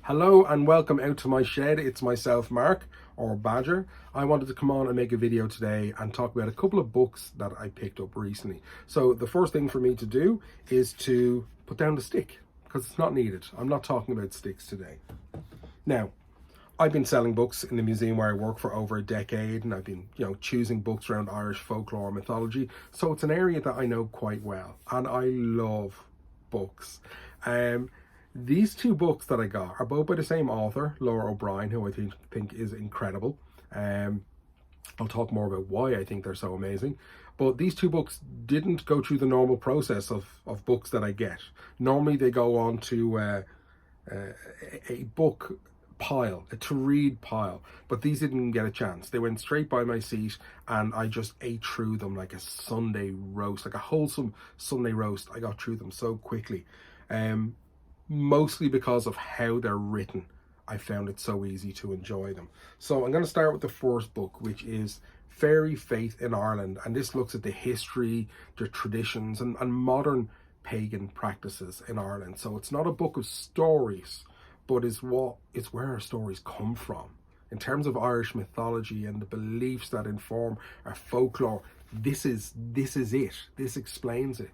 Hello and welcome out to my shed. It's myself, Mark, or Badger. I wanted to come on and make a video today and talk about a couple of books that I picked up recently. So the first thing for me to do is to put down the stick, because it's not needed. I'm not talking about sticks today. Now, I've been selling books in the museum where I work for over a decade, and I've been, choosing books around Irish folklore and mythology. So it's an area that I know quite well, and I love books. These two books that I got are both by the same author, Lora O'Brien, who I think is incredible. I'll talk more about why I think they're so amazing. But these two books didn't go through the normal process of books that I get. Normally they go on to a book pile, a to read pile, but these didn't get a chance. They went straight by my seat and I just ate through them like a Sunday roast, like a wholesome Sunday roast. I got through them so quickly. Mostly because of how they're written. I found it so easy to enjoy them. So I'm going to start with the first book, which is Fairy Faith in Ireland, and this looks at the history, the traditions and modern pagan practices in Ireland. So it's not a book of stories, but it's where our stories come from. In terms of Irish mythology and the beliefs that inform our folklore, this is it. This explains it.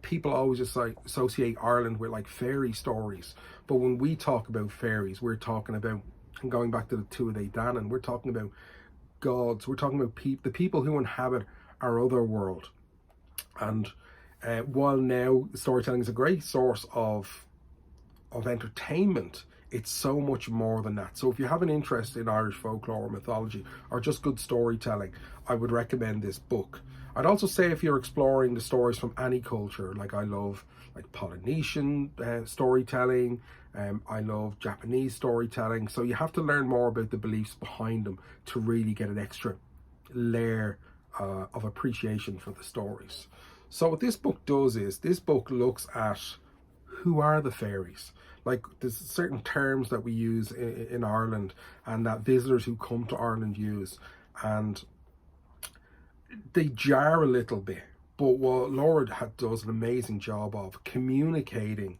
People always just associate Ireland with like fairy stories, but when we talk about fairies, we're talking about, and going back to the Tuatha Dé Danann, we're talking about gods. We're talking about the people who inhabit our other world. And while now storytelling is a great source of entertainment, it's so much more than that. So if you have an interest in Irish folklore or mythology, or just good storytelling, I would recommend this book. I'd also say if you're exploring the stories from any culture, like I love like Polynesian storytelling, I love Japanese storytelling, so you have to learn more about the beliefs behind them to really get an extra layer of appreciation for the stories. So what this book does is, this book looks at who are the fairies. Like there's certain terms that we use in Ireland and that visitors who come to Ireland use, and they jar a little bit, but what Laura does an amazing job of communicating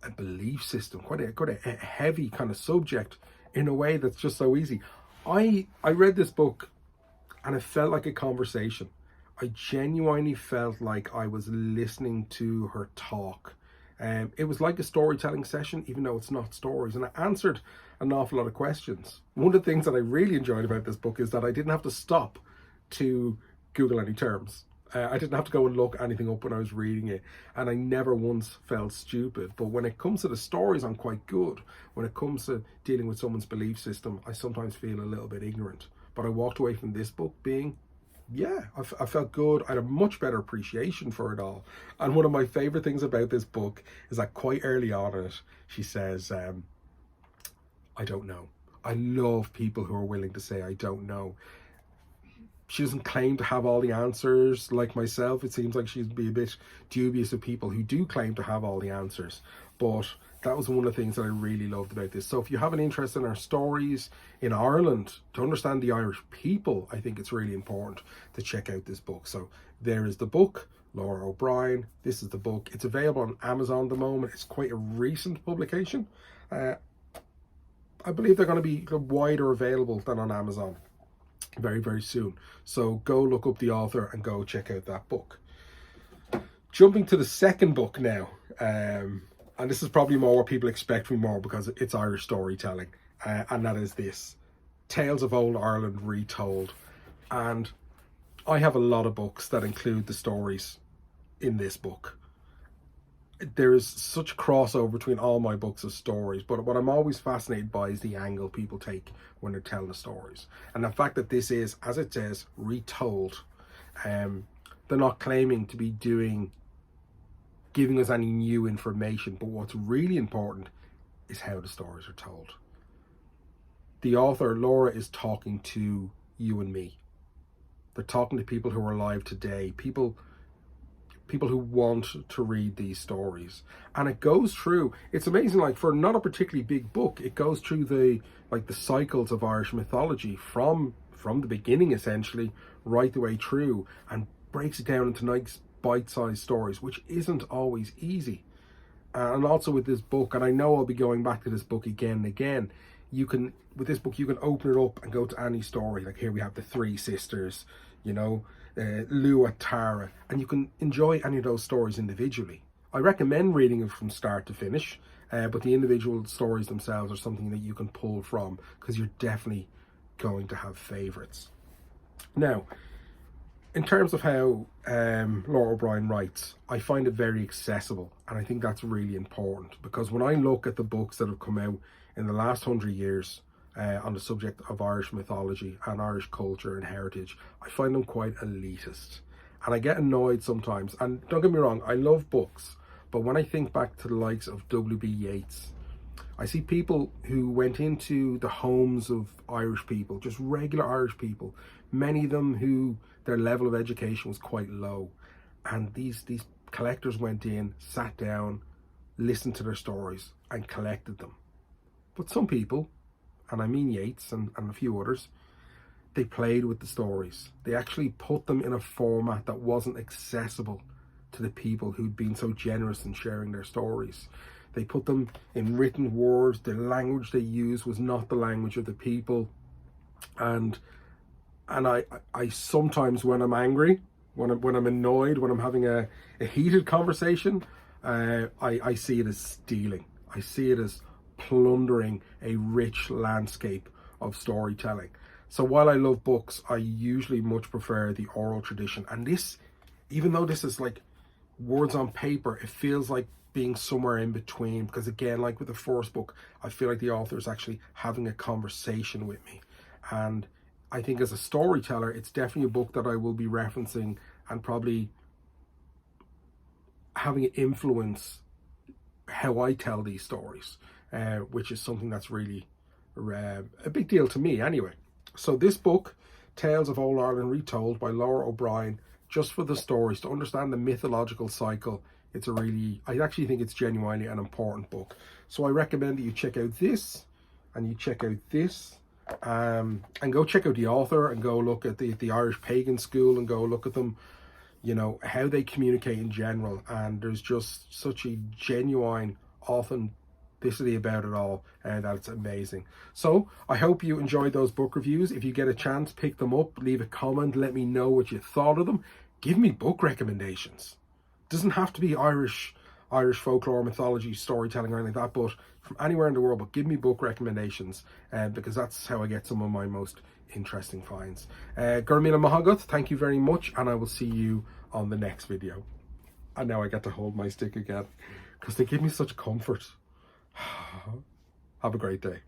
a belief system, quite a heavy kind of subject, in a way that's just so easy. I read this book and it felt like a conversation. I genuinely felt like I was listening to her talk. It was like a storytelling session, even though it's not stories, and it answered an awful lot of questions. One of the things that I really enjoyed about this book is that I didn't have to stop to Google any terms. I didn't have to go and look anything up when I was reading it, and I never once felt stupid. But when it comes to the stories, I'm quite good. When it comes to dealing with someone's belief system, I sometimes feel a little bit ignorant. But I walked away from this book being, I felt good. I had a much better appreciation for it all. And one of my favorite things about this book is that quite early on in it, she says, I don't know. I love people who are willing to say, I don't know. She doesn't claim to have all the answers like myself. It seems like she'd be a bit dubious of people who do claim to have all the answers. But that was one of the things that I really loved about this. So if you have an interest in our stories in Ireland, to understand the Irish people, I think it's really important to check out this book. So there is the book, Lora O'Brien. This is the book. It's available on Amazon at the moment. It's quite a recent publication. I believe they're going to be wider available than on Amazon very, very soon. So go look up the author and go check out that book. Jumping to the second book now, and this is probably more what people expect from me more because it's Irish storytelling, and that is this, Tales of Old Ireland Retold. And I have a lot of books that include the stories in this book. There is such crossover between all my books of stories, but what I'm always fascinated by is the angle people take when they're telling the stories. And the fact that this is, as it says, retold. They're not claiming to be giving us any new information, but what's really important is how the stories are told. The author, Laura, is talking to you and me. They're talking to people who are alive today, people who want to read these stories. And it goes through, it's amazing, like for not a particularly big book, it goes through the cycles of Irish mythology from the beginning essentially right the way through, and breaks it down into nice bite-sized stories, which isn't always easy. And also with this book, and I know I'll be going back to this book again and again, with this book you can open it up and go to any story. Like here we have the three sisters, you know, Lua, Tara, and you can enjoy any of those stories individually. I recommend reading it from start to finish, but the individual stories themselves are something that you can pull from, because you're definitely going to have favorites. Now, in terms of how Lora O'Brien writes, I find it very accessible, and I think that's really important, because when I look at the books that have come out in the last 100 years on the subject of Irish mythology and Irish culture and heritage, I find them quite elitist, and I get annoyed sometimes. And don't get me wrong, I love books, but when I think back to the likes of W.B. Yeats, I see people who went into the homes of Irish people, just regular Irish people, many of them who their level of education was quite low. And these collectors went in, sat down, listened to their stories and collected them. But some people, and I mean Yeats and a few others, they played with the stories. They actually put them in a format that wasn't accessible to the people who'd been so generous in sharing their stories. They put them in written words. The language they used was not the language of the people. And I sometimes, when I'm angry, when I'm annoyed, when I'm having a heated conversation, I see it as stealing. I see it as plundering a rich landscape of storytelling. So while I love books, I usually much prefer the oral tradition. And this, even though this is like words on paper, it feels like being somewhere in between, because again, like with the first book, I feel like the author is actually having a conversation with me. And I think as a storyteller, it's definitely a book that I will be referencing and probably having an influence how I tell these stories, which is something that's really a big deal to me anyway. So this book, Tales of Old Ireland Retold by Lora O'Brien, just for the stories, to understand the mythological cycle, I actually think it's genuinely an important book. So I recommend that you check out this, and you check out this, and go check out the author, and go look at the Irish Pagan School, and go look at them, you know, how they communicate in general. And there's just such a genuine authenticity about it all, and that's amazing. So I hope you enjoyed those book reviews. If you get a chance, pick them up, leave a comment, let me know what you thought of them. Give me book recommendations. Doesn't have to be Irish folklore, mythology, storytelling, or anything like that, but from anywhere in the world. But give me book recommendations, because that's how I get some of my most interesting finds. Gurmila Mahagat, thank you very much, and I will see you on the next video. And now I get to hold my stick again, because they give me such comfort. Have a great day.